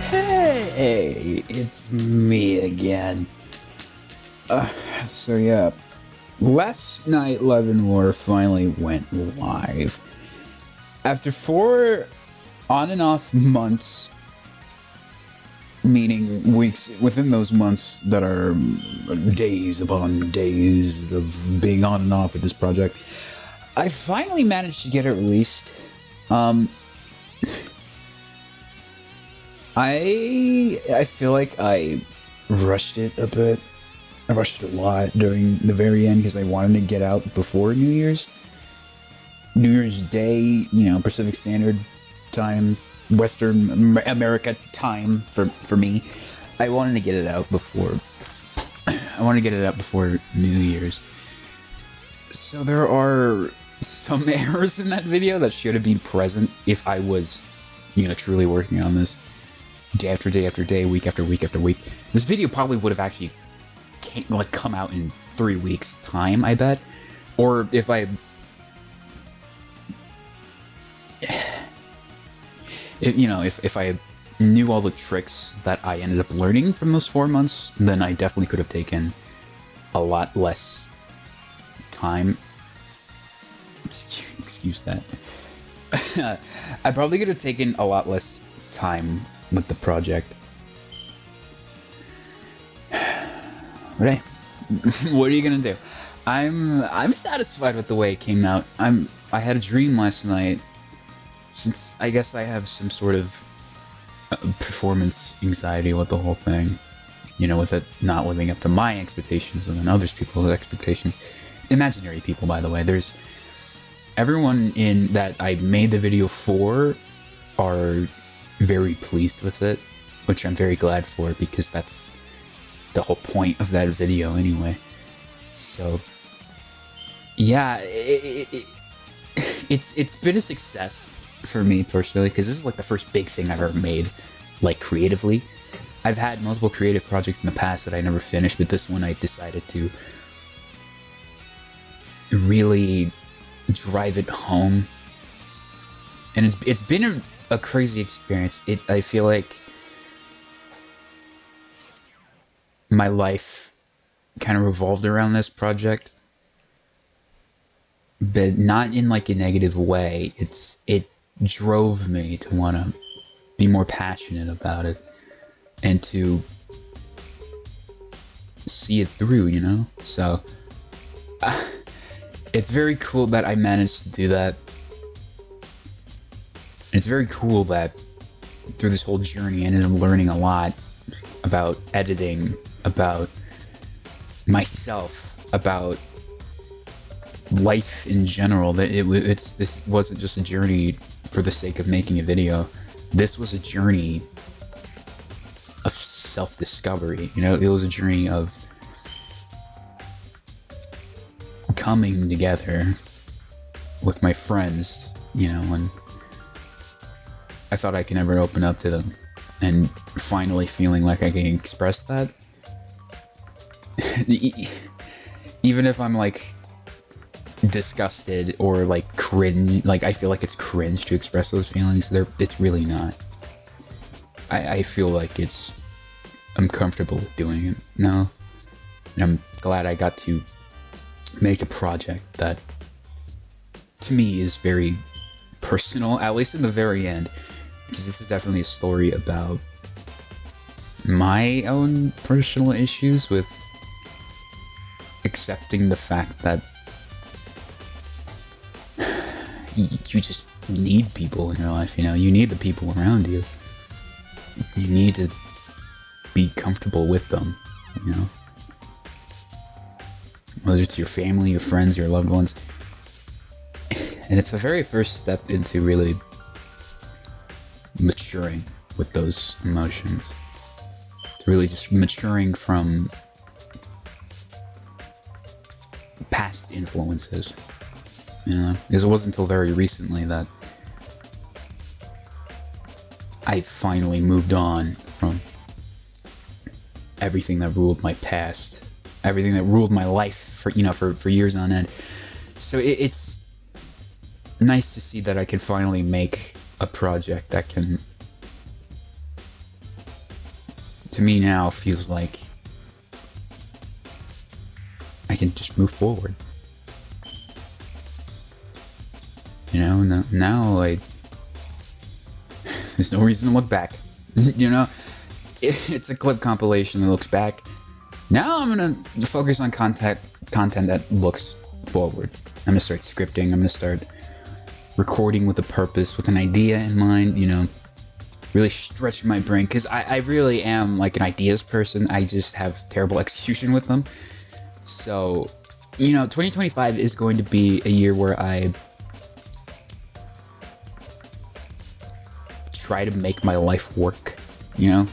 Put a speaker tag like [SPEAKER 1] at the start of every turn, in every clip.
[SPEAKER 1] Hey, it's me again. So yeah, last night Love and War finally went live. After 4 on and off months, meaning weeks within those months that are days upon days of being on and off with this project, I finally managed to get it released. I feel like I rushed it a bit. I rushed it a lot during the very end because I wanted to get out before New Year's Day, you know, Pacific Standard Time, Western America time for me. I wanted to get it out before. I wanted to get it out before New Year's. So there are some errors in that video that should have been present if I was, you know, truly working on this day after day after day, week after week after week. This video probably would have actually come out in 3 weeks time, I bet. Or if I if I knew all the tricks that I ended up learning from those 4 months, then I definitely could have taken a lot less time. Excuse that. I probably could have taken a lot less time with the project. But hey, what are you gonna do? I'm satisfied with the way it came out. I had a dream last night. Since I guess I have some sort of performance anxiety with the whole thing, you know, with it not living up to my expectations and then other people's expectations. Imaginary people, by the way. There's everyone in that I made the video for are very pleased with it, which I'm very glad for because that's the whole point of that video anyway. So yeah, it's been a success for me personally because this is like the first big thing I've ever made, like creatively. I've had multiple creative projects in the past that I never finished, but this one I decided to really drive it home, and it's been a crazy experience. I feel like my life kind of revolved around this project, but not in like a negative way. It drove me to want to be more passionate about it and to see it through, you know? So it's very cool that I managed to do that. And it's very cool that through this whole journey I ended up learning a lot about editing, about myself, about life in general. That this wasn't just a journey for the sake of making a video. This was a journey of self-discovery, you know? It was a journey of coming together with my friends, you know, and I thought I could never open up to them, and finally feeling like I can express that. Even if I'm like disgusted or like cringe, like I feel like it's cringe to express those feelings, it's really not. I feel like I'm comfortable doing it now, and I'm glad I got to make a project that to me is very personal, at least in the very end, because this is definitely a story about my own personal issues with accepting the fact that you just need people in your life, you know? You need the people around you. You need to be comfortable with them, you know? Whether it's your family, your friends, your loved ones. And it's the very first step into really maturing with those emotions. To really just maturing from past influences. You know, because it wasn't until very recently that I finally moved on from everything that ruled my past, everything that ruled my life for years on end. So it's nice to see that I can finally make a project that can, to me now, feels like I can just move forward. You know, now there's no reason to look back. You know, it's a clip compilation that looks back. Now I'm gonna focus on content that looks forward. I'm gonna start scripting. I'm gonna start recording with a purpose, with an idea in mind. You know, really stretch my brain, because I really am like an ideas person. I just have terrible execution with them. So, you know, 2025 is going to be a year where I try to make my life work, you know?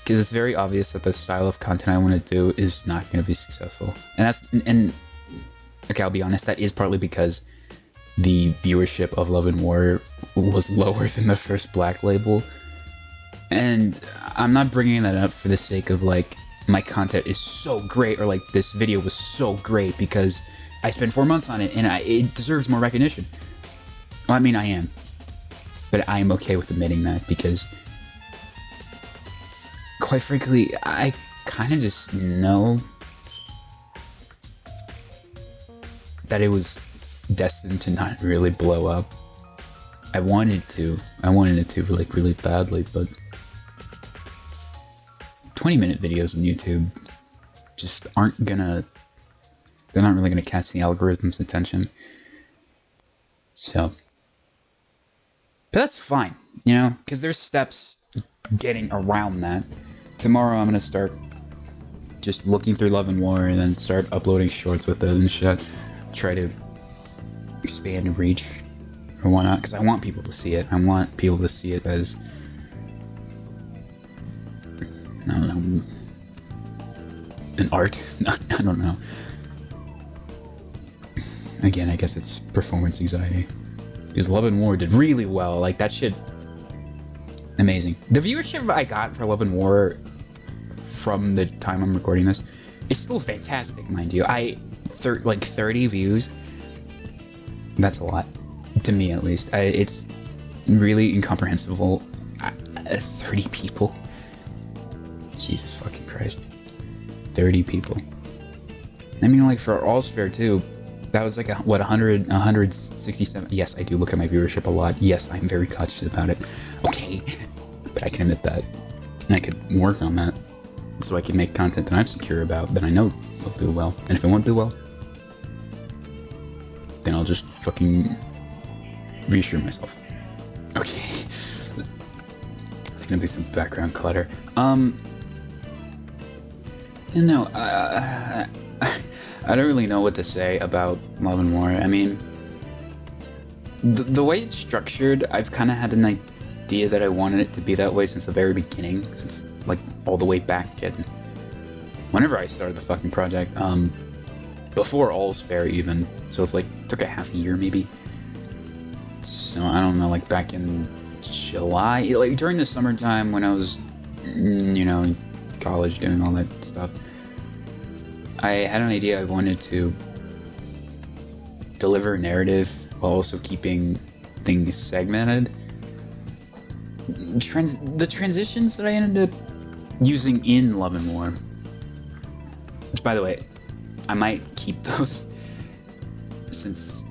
[SPEAKER 1] Because it's very obvious that the style of content I want to do is not going to be successful. And okay, I'll be honest, that is partly because the viewership of Love and War was lower than the first Black Label. And I'm not bringing that up for the sake of like, my content is so great, or like this video was so great because I spent 4 months on it and it deserves more recognition. Well, I mean, I am. But I am okay with admitting that because, quite frankly, I kind of just know that it was destined to not really blow up. I wanted it to like really badly, but 20-minute videos on YouTube just aren't gonna, they're not really gonna catch the algorithm's attention. So, but that's fine, you know, because there's steps getting around that. Tomorrow I'm gonna start just looking through Love and War and then start uploading shorts with it and shit. Try to expand reach or whatnot, because I want people to see it. I want people to see it as, I don't know, an art. I don't know. Again, I guess it's performance anxiety. Because Love and War did really well. Like, that shit, amazing. The viewership I got for Love and War from the time I'm recording this is still fantastic, mind you. Like 30 views. That's a lot. To me, at least. It's really incomprehensible. 30 people. Jesus fucking Christ. 30 people. I mean, like, for All's Fair, too, that was like, what, 167? Yes, I do look at my viewership a lot. Yes, I'm very conscious about it. Okay. But I can admit that. And I could work on that. So I can make content that I'm secure about, that I know will do well. And if it won't do well, then I'll just fucking reassure myself. Okay. It's gonna be some background clutter. You know, I don't really know what to say about Love and War. I mean, the way it's structured, I've kind of had an idea that I wanted it to be that way since the very beginning, since like all the way back in whenever I started the fucking project, before All's Fair even. So it's like, took a half a year maybe. So I don't know, like back in July, like during the summertime when I was, you know, in college doing all that stuff, I had an idea. I wanted to deliver a narrative while also keeping things segmented. The transitions that I ended up using in Love and War, which, by the way, I might keep those since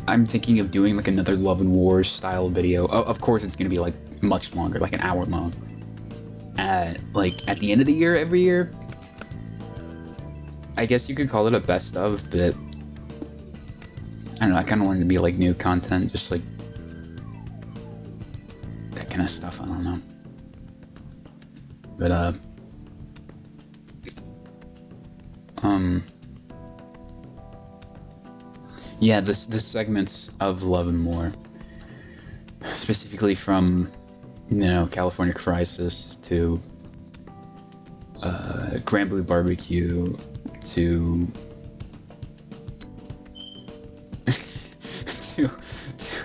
[SPEAKER 1] I'm thinking of doing like another Love and War style video. Of course, it's gonna be like much longer, like an hour long. Like at the end of the year, every year. I guess you could call it a best of, but I don't know, I kind of wanted to be like new content, just like that kind of stuff. I don't know. But yeah, this segments of Love and War, specifically from, you know, California Crisis to Grand Blue Barbecue to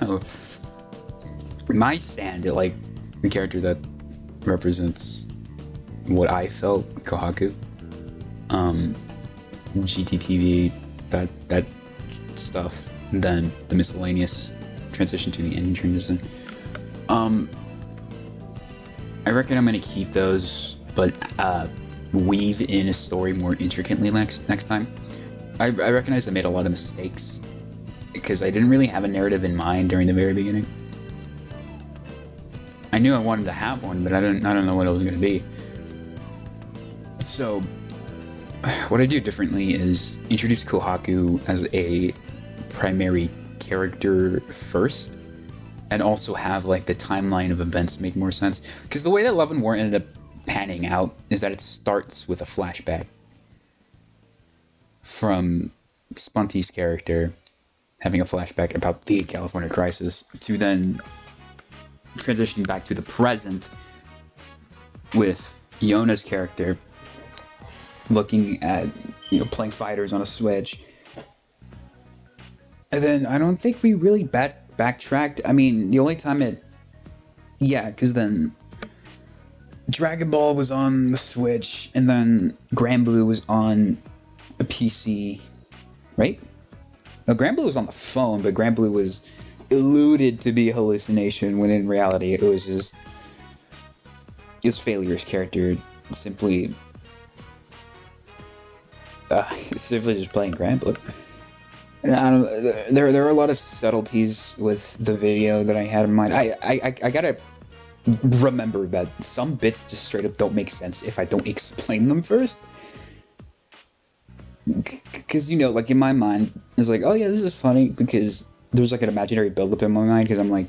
[SPEAKER 1] to my stand, like the character that represents what I felt, Kohaku, GTTV, that stuff, and then the miscellaneous transition to the ending transition. I reckon I'm gonna keep those, but weave in a story more intricately next time. I recognize I made a lot of mistakes because I didn't really have a narrative in mind during the very beginning. I knew I wanted to have one, but I don't know what it was gonna be. So what I do differently is introduce Kohaku as a primary character first, and also have like the timeline of events make more sense. Because the way that Love and War ended up panning out is that it starts with a flashback from Spunty's character having a flashback about the California crisis, to then transitioning back to the present with Yona's character looking at, you know, playing fighters on a Switch. And then I don't think we really backtracked. I mean, the only time because then Dragon Ball was on the Switch, and then Granblue was on a PC, right? No, Granblue was on the phone, but Granblue was alluded to be a hallucination, when in reality it was just Failure's character simply just playing Granblue. There are a lot of subtleties with the video that I had in mind. I gotta remember that some bits just straight up don't make sense if I don't explain them first. Because, you know, like in my mind, it's like, oh yeah, this is funny, because there's like an imaginary buildup in my mind, because I'm like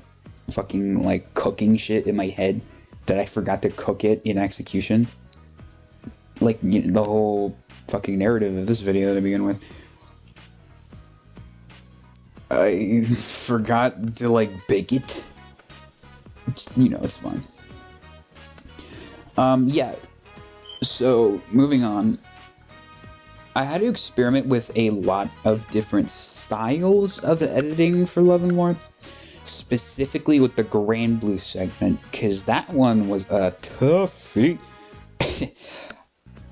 [SPEAKER 1] fucking like cooking shit in my head that I forgot to cook it in execution. Like, you know, the whole fucking narrative of this video to begin with. I forgot to like bake it. You know, it's fine. Yeah. So moving on. I had to experiment with a lot of different styles of editing for Love and War, specifically with the Granblue segment, because that one was a toughie.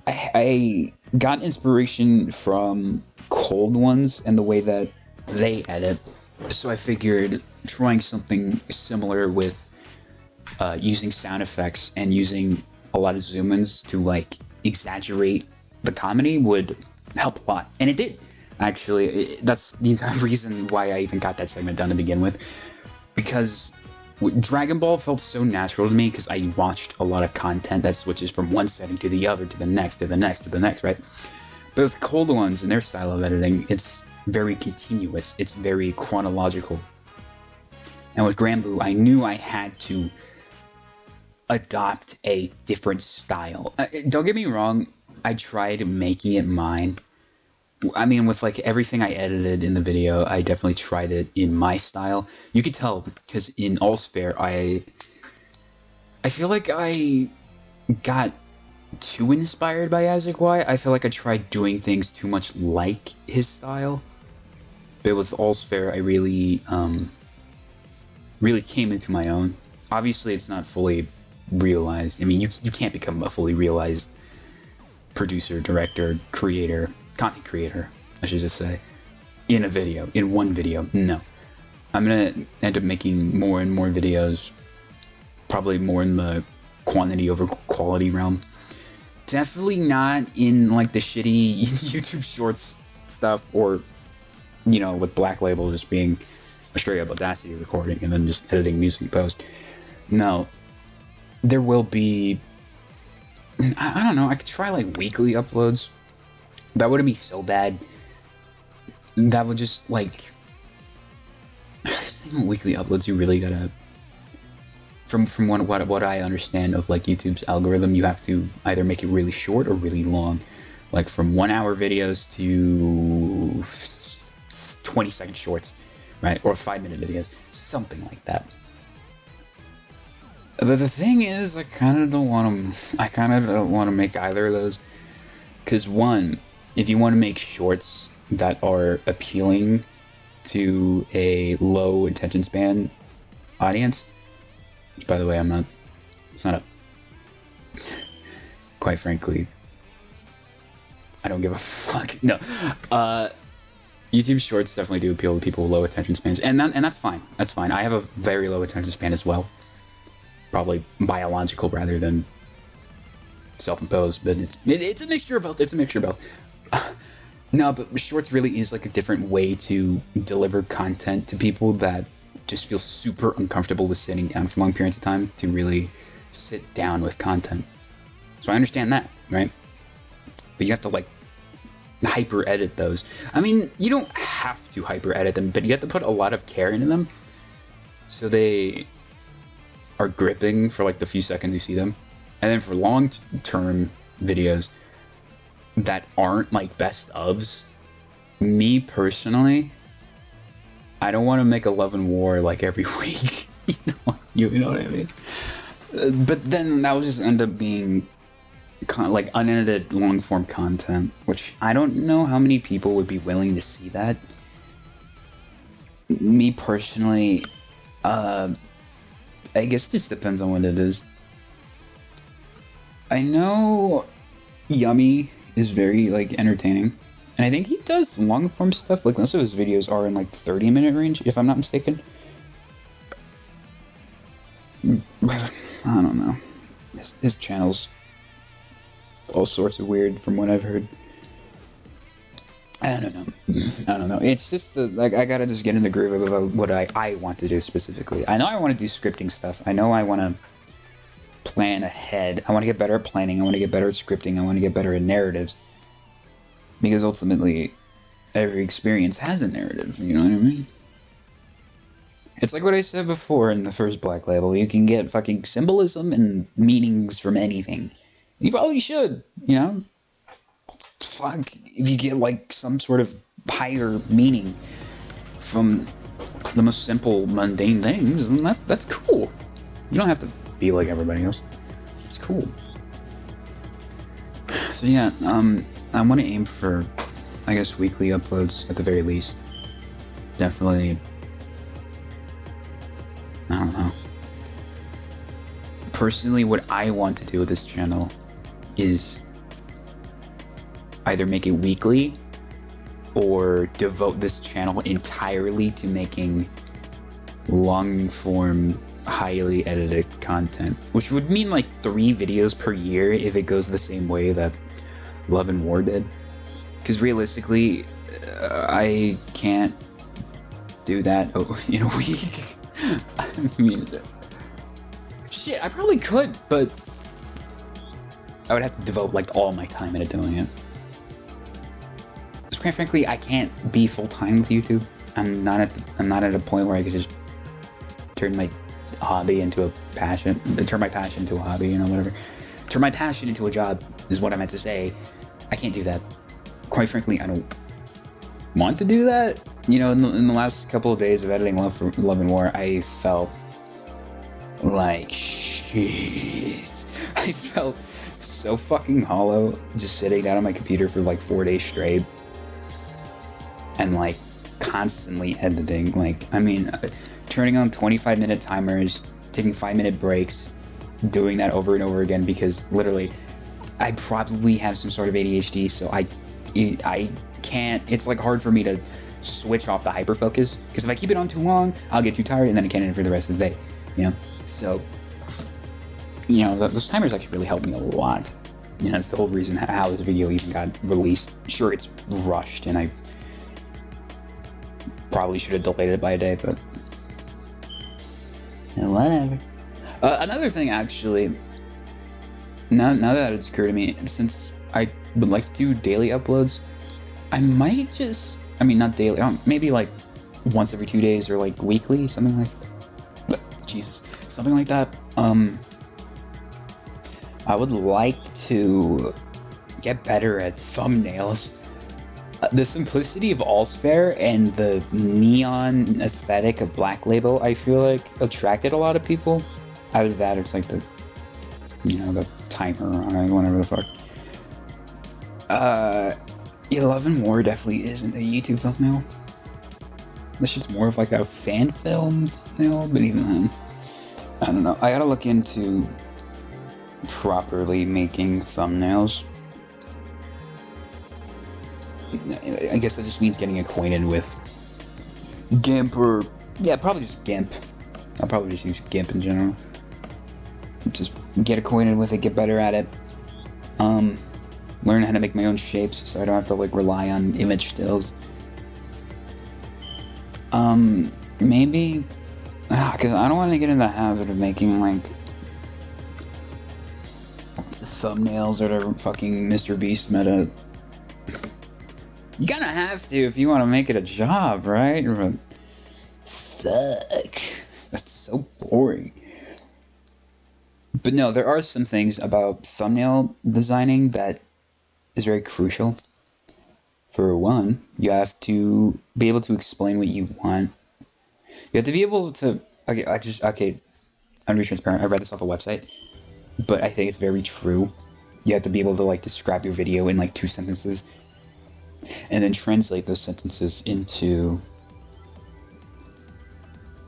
[SPEAKER 1] I got inspiration from Cold Ones and the way that they edit, so I figured trying something similar with using sound effects and using a lot of zoom-ins to like exaggerate the comedy would help a lot, and it did. Actually, that's the entire reason why I even got that segment done to begin with, because Dragon Ball felt so natural to me, because I watched a lot of content that switches from one setting to the other, to the next, to the next, to the next, right? But with Cold Ones and their style of editing, it's very continuous, it's very chronological. And with Granblue, I knew I had to adopt a different style. Don't get me wrong, I tried making it mine. I mean, with like everything I edited in the video, I definitely tried it in my style. You could tell, because in All's Fair, I feel like I got too inspired by Isaac Y. I feel like I tried doing things too much like his style. But with All's Fair, I really came into my own. Obviously, it's not fully realized. I mean, you can't become a fully realized producer, director, creator, content creator, I should just say, in a video, in one video. No. I'm gonna end up making more and more videos, probably more in the quantity over quality realm. Definitely not in like the shitty YouTube Shorts stuff, or, you know, with Black Label just being a straight up Audacity recording and then just editing music post. No. There will be, I don't know, I could try like weekly uploads. That wouldn't be so bad. That would just like, even weekly uploads, you really gotta, from what I understand of like YouTube's algorithm, you have to either make it really short or really long, like from 1 hour videos to 20-second shorts, right? Or 5-minute videos, something like that. But the thing is, I kind of don't want to make either of those, because one, if you want to make shorts that are appealing to a low attention span audience, which, by the way, it's not a, quite frankly, I don't give a fuck. No, YouTube Shorts definitely do appeal to people with low attention spans, and that's fine. That's fine. I have a very low attention span as well. Probably biological rather than self-imposed, but it's a mixture of both. It's a mixture of both. No, but Shorts really is like a different way to deliver content to people that just feel super uncomfortable with sitting down for long periods of time to really sit down with content. So I understand that, right? But you have to like hyper edit those. I mean, you don't have to hyper edit them, but you have to put a lot of care into them so they are gripping for like the few seconds you see them. And then for long-term videos that aren't like best ofs, me personally, I don't want to make a Love and War like every week. you know what I mean? But then that will just end up being like unedited long-form content, which I don't know how many people would be willing to see that. Me personally, I guess it just depends on what it is. I know Yummy is very like entertaining, and I think he does long-form stuff. Like most of his videos are in like 30-minute range, if I'm not mistaken. I don't know. His channel's all sorts of weird from what I've heard. I don't know. It's just like I gotta just get in the groove of what I want to do specifically. I know I want to do scripting stuff. I know I want to plan ahead. I want to get better at planning. I want to get better at scripting. I want to get better at narratives. Because ultimately, every experience has a narrative. You know what I mean? It's like what I said before in the first Black Label. You can get fucking symbolism and meanings from anything. You probably should, you know? Fuck, if you get like some sort of higher meaning from the most simple, mundane things, then that's cool. You don't have to be like everybody else. It's cool. So yeah, I want to aim for, I guess, weekly uploads at the very least. Definitely, I don't know. Personally, what I want to do with this channel is either make it weekly or devote this channel entirely to making long-form, highly edited content, which would mean like 3 videos per year if it goes the same way that Love and War did. Because realistically, I can't do that in a week. I mean, shit, I probably could, but I would have to devote like all my time into doing it. Because quite frankly, I can't be full-time with YouTube. I'm not at a point where I could just turn my hobby into a passion. Turn my passion into a hobby, you know, whatever. Turn my passion into a job is what I meant to say. I can't do that. Quite frankly, I don't want to do that. You know, in the last couple of days of editing Love and War, I felt like shit. I felt so fucking hollow just sitting down on my computer for like 4 days straight and like constantly editing. Like, I mean, turning on 25-minute timers, taking 5-minute breaks, doing that over and over again because literally I probably have some sort of ADHD, so I can't, it's like hard for me to switch off the hyperfocus, because if I keep it on too long, I'll get too tired and then I can't edit for the rest of the day, you know? So, you know, those timers actually really helped me a lot. You know, that's the whole reason how this video even got released. Sure, it's rushed and I probably should have delayed it by a day, but whatever. Another thing, actually, now that it's occurred to me, since I would like to do daily uploads, I might just, I mean, not daily, maybe like once every 2 days or like weekly, something like that. Jesus, something like that. I would like to get better at thumbnails. The simplicity of Allspare and the neon aesthetic of Black Label, I feel like, attracted a lot of people. Either that or it's like the, you know, the timer on it, whatever the fuck. Yeah, Love and War definitely isn't a YouTube thumbnail. This shit's more of like a fan film thumbnail, but even then, I don't know. I gotta look into properly making thumbnails. I guess that just means getting acquainted with GIMP, or yeah, probably just GIMP. I'll probably just use GIMP in general. Just get acquainted with it, get better at it. Learn how to make my own shapes so I don't have to like rely on image stills. Maybe, because I don't want to get in the habit of making like thumbnails that are fucking Mr. Beast meta. You gotta have to if you want to make it a job, right? Fuck, that's so boring. But no, there are some things about thumbnail designing that is very crucial. For one, you have to be able to explain what you want. You have to be able to... Okay, I'm gonna be transparent. I read this off a website, but I think it's very true. You have to be able to, like, describe your video in, like, 2 sentences, and then translate those sentences into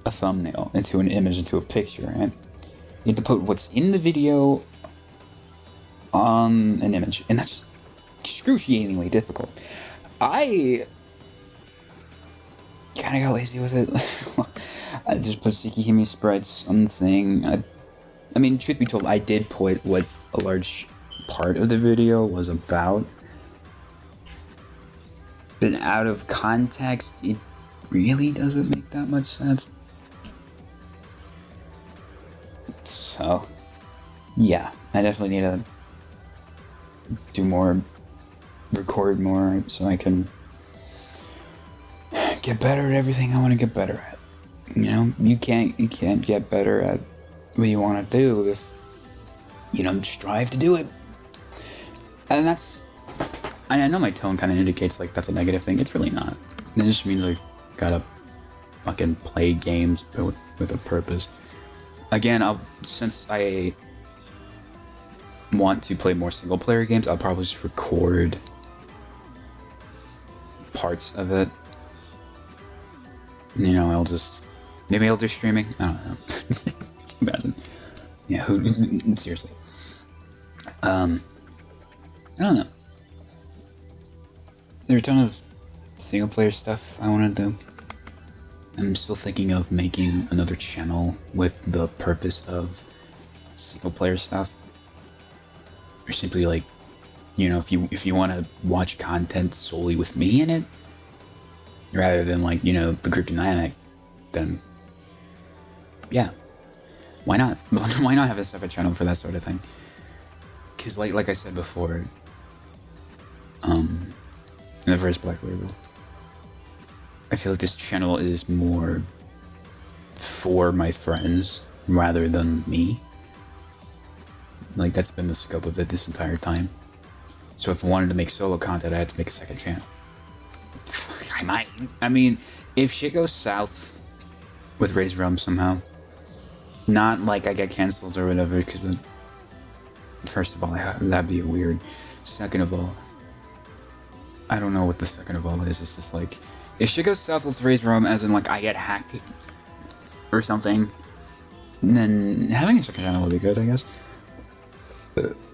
[SPEAKER 1] a thumbnail, into an image, into a picture, right? You have to put what's in the video on an image, and that's excruciatingly difficult. I kind of got lazy with it. I just put Tsukihime sprites on the thing. I mean, truth be told, I did put what a large part of the video was about. But out of context, it really doesn't make that much sense. So, yeah, I definitely need to do more, record more, so I can get better at everything I want to get better at. You know, you can't get better at what you want to do if you don't strive to do it. And that's, I know my tone kind of indicates like that's a negative thing. It's really not. It just means like gotta fucking play games with a purpose. Again, since I want to play more single player games, I'll probably just record parts of it. You know, maybe I'll do streaming. I don't know. Imagine. Yeah, seriously. I don't know. There are a ton of single player stuff I want to do. I'm still thinking of making another channel with the purpose of single player stuff. Or simply like, you know, if you want to watch content solely with me in it, rather than like, you know, the group dynamic, then yeah, why not? Why not have a separate channel for that sort of thing? Because like I said before, in the first Black Label, I feel like this channel is more for my friends rather than me. Like, that's been the scope of it this entire time. So if I wanted to make solo content, I had to make a second channel. I might. I mean, if shit goes south with Raise Realm somehow, not like I get cancelled or whatever, because then, first of all, that'd be weird. Second of all, I don't know what the second of all is. It's just like, if shit goes south with Raise Realm, as in like I get hacked or something, then having a second channel would be good, I guess.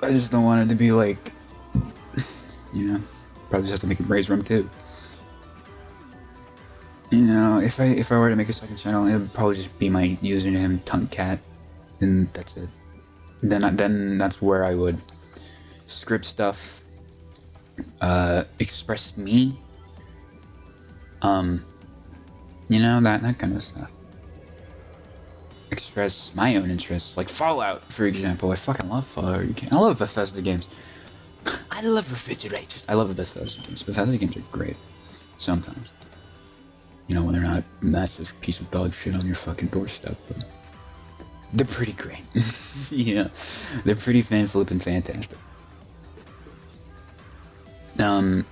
[SPEAKER 1] I just don't want it to be like, you know, probably just have to make it Raise Realm too. You know, if I were to make a second channel, it would probably just be my username, Tuntcat, and that's it. Then that's where I would script stuff, express me, you know, that kind of stuff. Express my own interests, like Fallout, for example. I fucking love Fallout. I love Bethesda games. I love refrigerators. I love Bethesda games. Bethesda games are great. Sometimes. You know, when they're not a massive piece of dog shit on your fucking doorstep, but they're pretty great. You know, they're pretty fan-flipping fantastic. Yeah,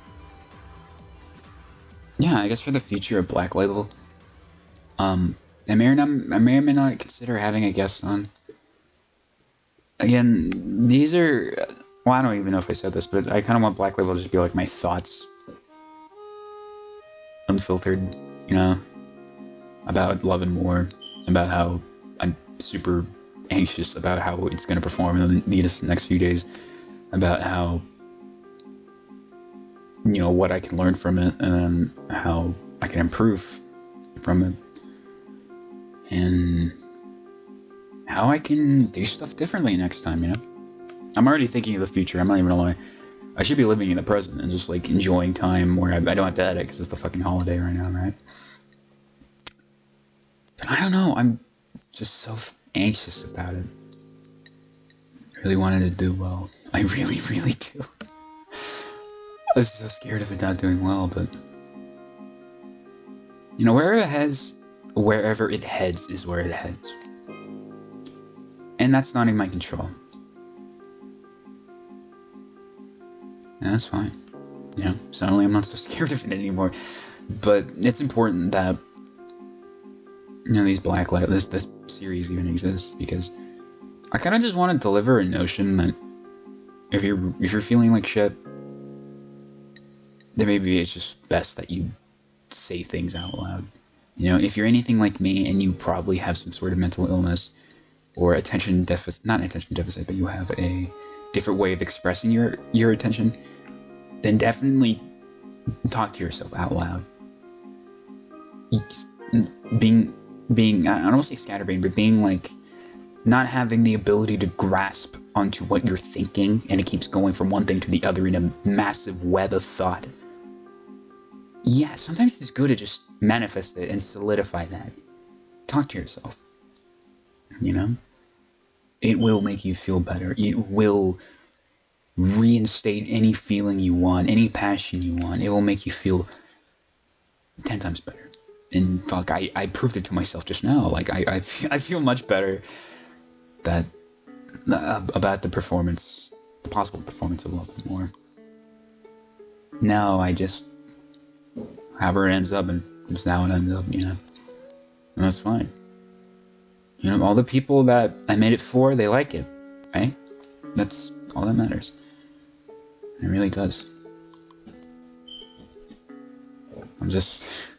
[SPEAKER 1] I guess for the future of Black Label, I may or may not consider having a guest on. Again, these are, well, I don't even know if I said this, but I kind of want Black Label to just be like my thoughts, unfiltered, you know, about Love and War, about how I'm super anxious about how it's going to perform in these next few days, about how you know, what I can learn from it and how I can improve from it. And how I can do stuff differently next time, you know? I'm already thinking of the future, I'm not even gonna lie. I should be living in the present and just, like, enjoying time where I don't have to edit because it's the fucking holiday right now, right? But I don't know, I'm just so anxious about it. I really wanted to do well. I really, really do. I was so scared of it not doing well, but... You know, wherever it heads is where it heads. And that's not in my control. And that's fine. You know, suddenly I'm not so scared of it anymore. But it's important that, you know, these this series even exists, because I kind of just want to deliver a notion that if you're feeling like shit, then maybe it's just best that you say things out loud. You know, if you're anything like me and you probably have some sort of mental illness or attention deficit, not attention deficit, but you have a different way of expressing your attention, then definitely talk to yourself out loud. Being I don't want to say scatterbrained, but being like not having the ability to grasp onto what you're thinking, and it keeps going from one thing to the other in a massive web of thought. Yeah, sometimes it's good to just manifest it and solidify that. Talk to yourself. You know? It will make you feel better. It will reinstate any feeling you want, any passion you want. It will make you feel 10 times better. And fuck, I proved it to myself just now. Like, I feel much better that about the performance, the possible performance of Love and More. Now I just, however it ends up, and just how it ends up, you know, and that's fine. You know, all the people that I made it for, they like it, right? That's all that matters. It really does. I'm just,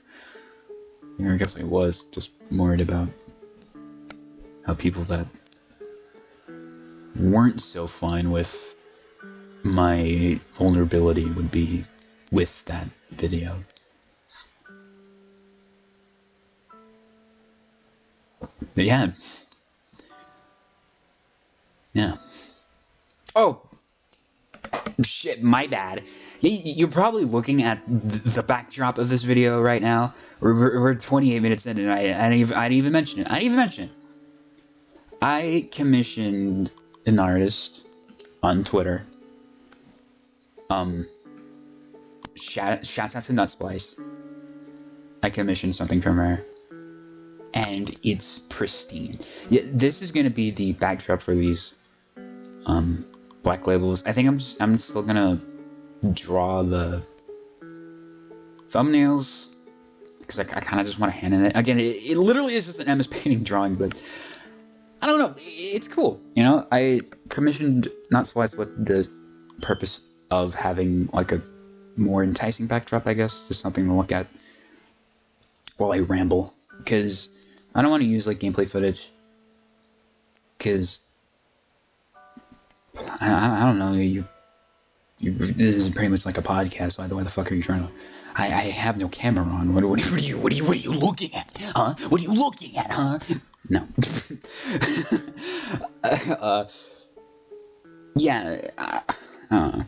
[SPEAKER 1] I guess I was just worried about how people that weren't so fine with my vulnerability would be with that video. But yeah. Oh, shit, my bad. You're probably looking at the backdrop of this video right now. We're 28 minutes in, and I didn't even mention it. I commissioned an artist on Twitter. Shoutouts to Nutsplice. I commissioned something from her, and it's pristine. Yeah, this is gonna be the backdrop for these black labels. I think I'm still gonna draw the thumbnails because I kind of just want to hand in it. Again, it literally is just an MS Painting drawing, but I don't know. It's cool, you know. I commissioned Nutsplice with the purpose of having like a more enticing backdrop, I guess, just something to look at while I ramble, because I don't want to use like gameplay footage, because I don't know, this is pretty much like a podcast, so why the fuck are you trying to... I have no camera on. What are you looking at? Huh? What are you looking at, huh? No. Yeah, I don't know.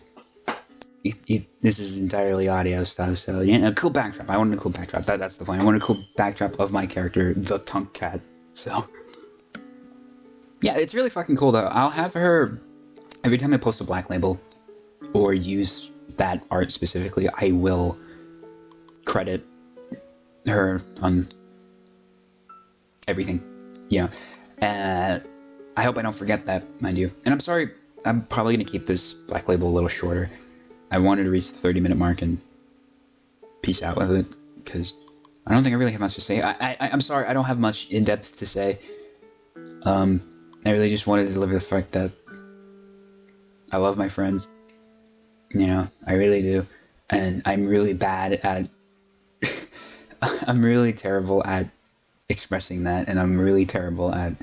[SPEAKER 1] This is entirely audio stuff, so yeah, a cool backdrop. I wanted a cool backdrop. That's the point. I wanted a cool backdrop of my character, the Tunk Cat. So yeah, it's really fucking cool though. I'll have her every time I post a black label or use that art specifically. I will credit her on everything. You know, I hope I don't forget that, mind you. And I'm sorry. I'm probably gonna keep this black label a little shorter. I wanted to reach the 30-minute mark and peace out with it, because I don't think I really have much to say. I'm sorry, I don't have much in-depth to say. I really just wanted to deliver the fact that I love my friends. You know, I really do. And I'm really bad at... I'm really terrible at expressing that, and I'm really terrible at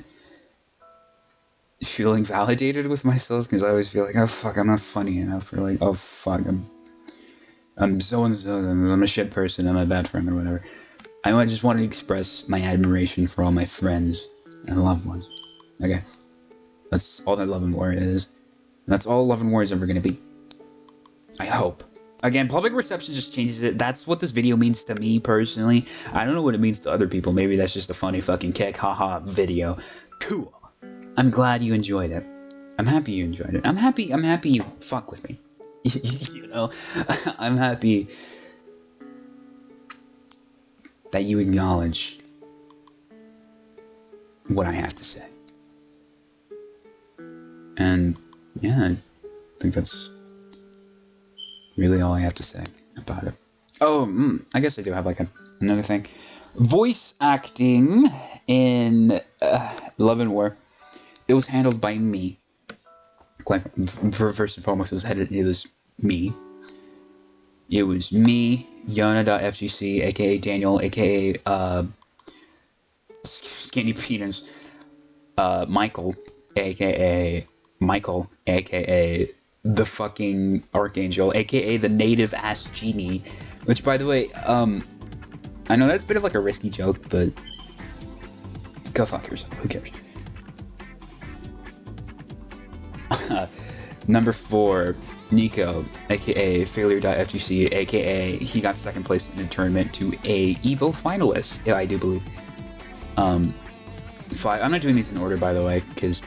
[SPEAKER 1] feeling validated with myself, because I always feel like, oh fuck, I'm not funny enough, or like, oh fuck, I'm so-and-so, I'm a shit person, I'm a bad friend or whatever. I just want to express my admiration for all my friends and loved ones. Okay? That's all that Love and War is. And that's all Love and War is ever going to be. I hope. Again, public reception just changes it. That's what this video means to me, personally. I don't know what it means to other people. Maybe that's just a funny fucking kick, haha, video. Cool. I'm glad you enjoyed it. I'm happy you enjoyed it. I'm happy you fuck with me. You know? I'm happy that you acknowledge what I have to say. And, yeah, I think that's really all I have to say about it. Oh, I guess I do have like another thing. Voice acting in Love and War. It was handled by me. First and foremost, it was me. It was me, Yona.fgc, aka Daniel, aka Skinny Penis, Michael, aka the fucking Archangel, aka the native ass genie. Which, by the way, I know that's a bit of like a risky joke, but go fuck yourself. Who cares? Number 4, Nico, aka failure.fgc, aka he got second place in a tournament to a Evo finalist. Yeah, I do believe. 5. I'm not doing these in order, by the way, because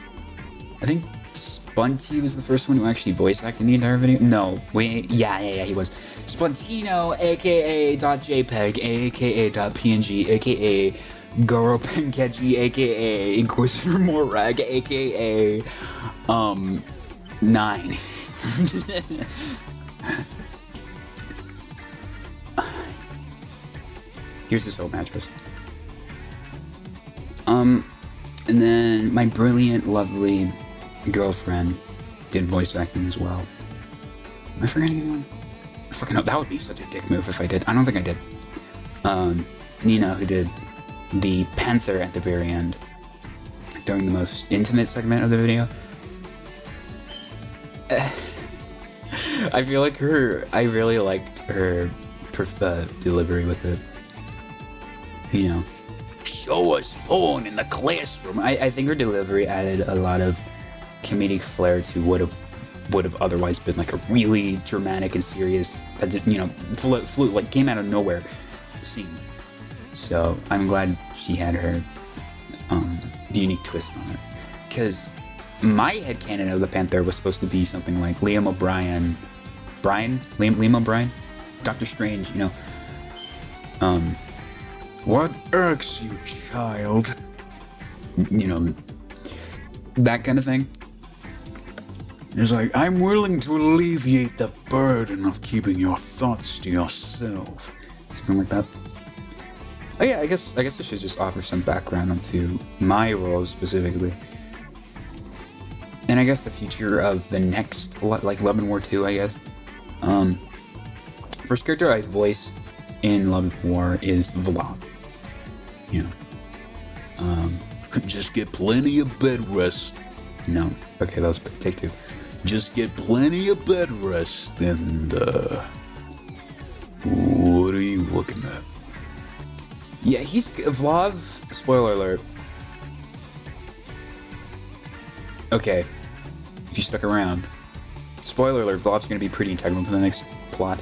[SPEAKER 1] I think Spunty was the first one who actually voice acted in the entire video. No, wait, yeah, he was. Spuntino, aka .jpeg, aka .png, aka Goro Penkeji, aka Inquisitor Morag, aka 9. Here's his whole mattress. And then my brilliant, lovely girlfriend did voice acting as well. Am I forgetting anyone? I fucking know, that would be such a dick move if I did. I don't think I did. Nina, who did the Panther at the very end during the most intimate segment of the video. I feel like I really liked her delivery with it. You know, show us porn in the classroom. I think her delivery added a lot of comedic flair to would have otherwise been like a really dramatic and serious, you know, flew like came out of nowhere scene. So I'm glad she had her unique twist on it, because my headcanon of the Panther was supposed to be something like Liam O'Brien, Liam O'Brien, Doctor Strange, you know. What irks you, child? You know, that kind of thing. It's like, I'm willing to alleviate the burden of keeping your thoughts to yourself. Something like that. Oh yeah, I guess I should just offer some background onto my role specifically. And I guess the future of the next, like Love and War 2, I guess. First character I voiced in Love and War is Vlad. You know. Just get plenty of bed rest. No. Okay, that was take 2. Just get plenty of bed rest and, what are you looking at? Yeah, he's Vlad. Spoiler alert. Okay, if you stuck around. Spoiler alert, Vlad's gonna be pretty integral to the next plot.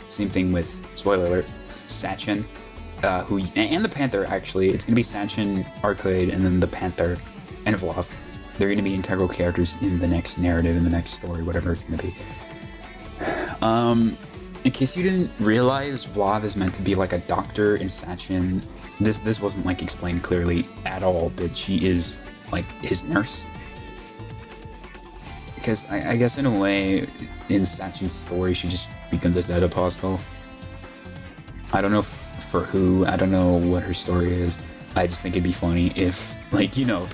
[SPEAKER 1] Same thing with, spoiler alert, Sachin, and the Panther, actually. It's gonna be Sachin, Arcade, and then the Panther, and Vlad. They're gonna be integral characters in the next narrative, in the next story, whatever it's gonna be. In case you didn't realize, Vlad is meant to be like a doctor, and Sachin, this wasn't like explained clearly at all, but she is like his nurse. Because I guess in a way, in Sachin's story, she just becomes a dead apostle. I don't know for who, I don't know what her story is. I just think it'd be funny if, like, you know,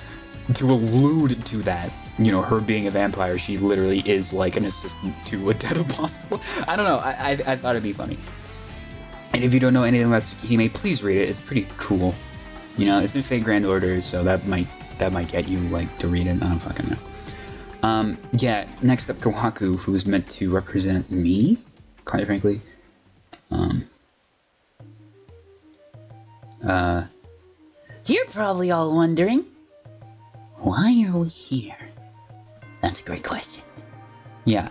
[SPEAKER 1] to allude to that, you know, her being a vampire, she literally is like an assistant to a dead apostle. I don't know, I thought it'd be funny. And if you don't know anything about Tsukihime, please read it, it's pretty cool. You know, it's in Fate Grand Order, so that might get you, like, to read it, I don't fucking know. Yeah, next up, Kawaku, who is meant to represent me, quite frankly.
[SPEAKER 2] You're probably all wondering, why are we here? That's a great question.
[SPEAKER 1] Yeah,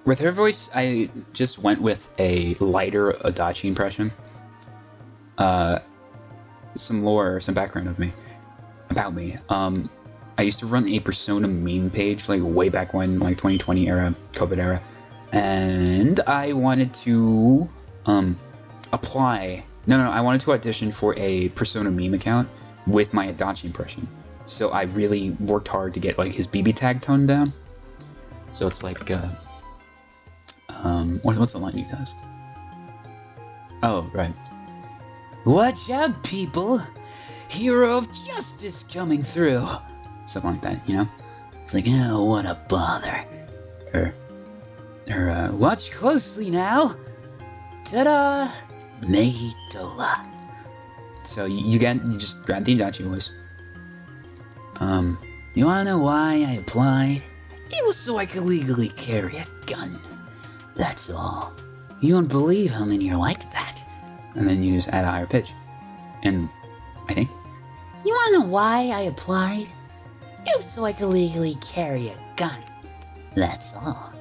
[SPEAKER 1] with her voice, I just went with a lighter Adachi impression. Some lore, some background about me. I used to run a Persona meme page, like, way back when, like, 2020 era, COVID era. And I wanted to, I wanted to audition for a Persona meme account with my Adachi impression. So I really worked hard to get, like, his BB tag toned down. So it's like, what's the line he does? Oh, right.
[SPEAKER 2] Watch out, people! Hero of justice coming through!
[SPEAKER 1] Something like that, you know?
[SPEAKER 2] It's like, oh, what a bother. Watch closely now! Ta-da! Mehitola.
[SPEAKER 1] So you just grab the Adachi voice.
[SPEAKER 2] You wanna know why I applied? It was so I could legally carry a gun. That's all. You won't believe how many are like that.
[SPEAKER 1] And then you just add a higher pitch. And I think.
[SPEAKER 2] You wanna know why I applied? It was so I could legally carry a gun. That's all.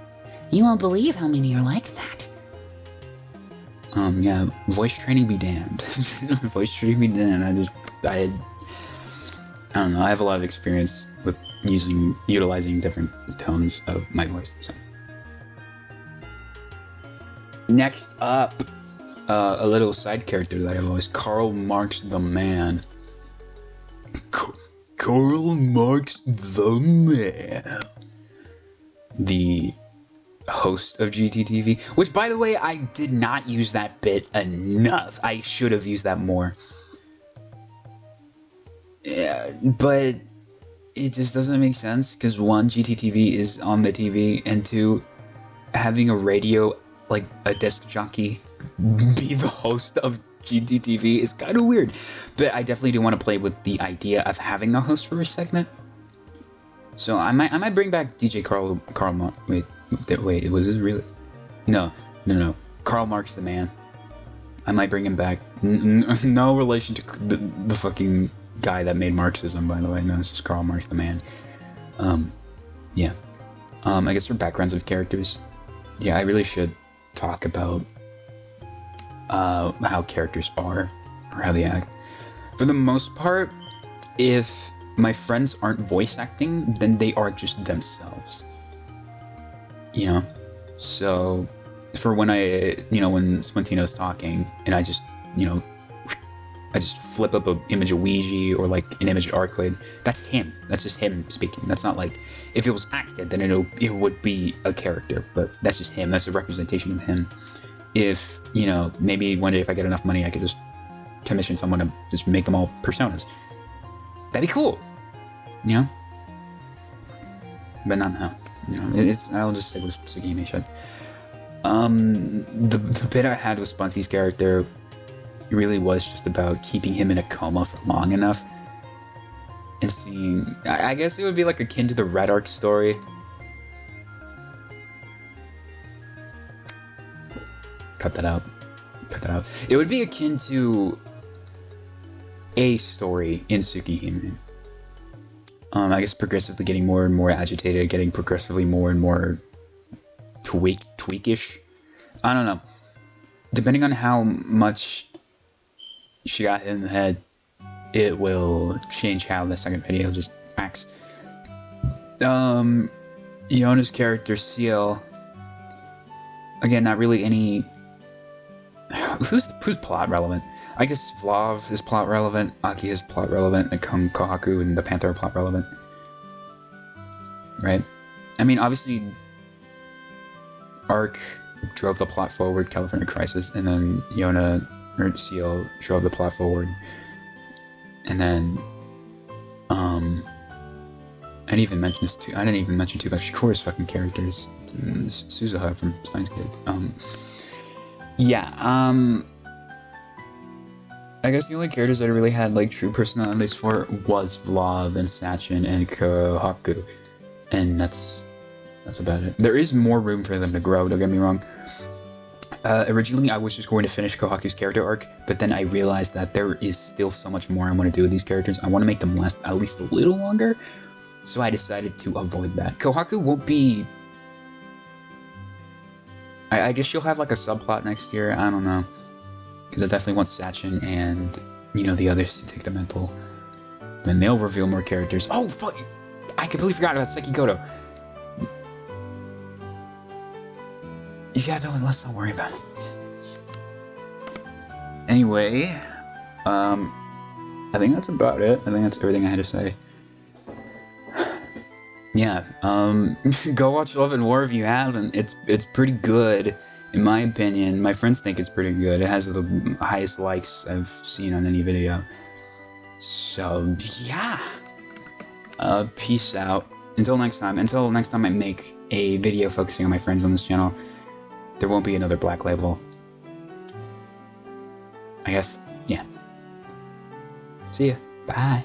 [SPEAKER 2] You won't believe how many are like that.
[SPEAKER 1] Yeah, voice training be damned. Voice training be damned. I don't know, I have a lot of experience with utilizing different tones of my voice, so. Next up, a little side character that I've always, Karl Marx the Man. Karl Marx the Man. The host of GTTV, which, by the way, I did not use that bit enough. I should have used that more. Yeah, but it just doesn't make sense, because one, GTTV is on the TV, and two, having a radio, like a disc jockey, be the host of GTTV is kind of weird. But I definitely do want to play with the idea of having a host for a segment. So I might bring back DJ Karl Marx. Wait, was this really? No. Karl Marx the Man. I might bring him back. No relation to the fucking guy that made Marxism, by the way. No, it's just Karl Marx the Man. Yeah. I guess for backgrounds of characters, yeah, I really should talk about how characters are, or how they act. For the most part, if my friends aren't voice acting, then they are just themselves. You know? So, for when when Splintino's talking, and I just, I just flip up an image of Ouija, or like an image of Arcade, that's him. That's just him speaking. That's not like, if it was acted, then it would be a character, but that's just him. That's a representation of him. If, maybe one day if I get enough money, I could just commission someone to just make them all personas. That'd be cool. But not now. I'll just stick with Tsugimi shit. The bit I had with Spunty's character really was just about keeping him in a coma for long enough. And seeing, I guess it would be like akin to the Red Arc story. Cut that out. It would be akin to a story in Tsukihime. I guess progressively getting more and more agitated, getting progressively more and more tweakish. I don't know. Depending on how much she got hit in the head, it will change how the second video just acts. Yona's character, Seal. Again, not really any... Who's plot relevant? I guess Vlav is plot relevant, Aki is plot relevant, and Kohaku and the Panther are plot relevant. Right? I mean, obviously, Arc drove the plot forward, California Crisis, and then Yona, or Seal, drove the plot forward. And then, I didn't even mention too much Korri's fucking characters. Suzuha from Steins Gate. I guess the only characters that I really had like true personalities for was Vlav and Sachin and Kohaku, and that's about it. There is more room for them to grow, don't get me wrong. Originally, I was just going to finish Kohaku's character arc, but then I realized that there is still so much more I want to do with these characters. I want to make them last at least a little longer, so I decided to avoid that. Kohaku won't be... I guess she'll have like a subplot next year, I don't know. Because I definitely want Sachin and, you know, the others to take the mantle. Then they'll reveal more characters. Oh, fuck! I completely forgot about Sekikoto. Yeah, don't, let's not worry about it. Anyway, I think that's about it. I think that's everything I had to say. Yeah, go watch Love and War if you haven't. It's pretty good, in my opinion. My friends think it's pretty good. It has the highest likes I've seen on any video. So, yeah. Peace out. Until next time I make a video focusing on my friends on this channel, there won't be another Black Label. I guess. Yeah. See ya. Bye.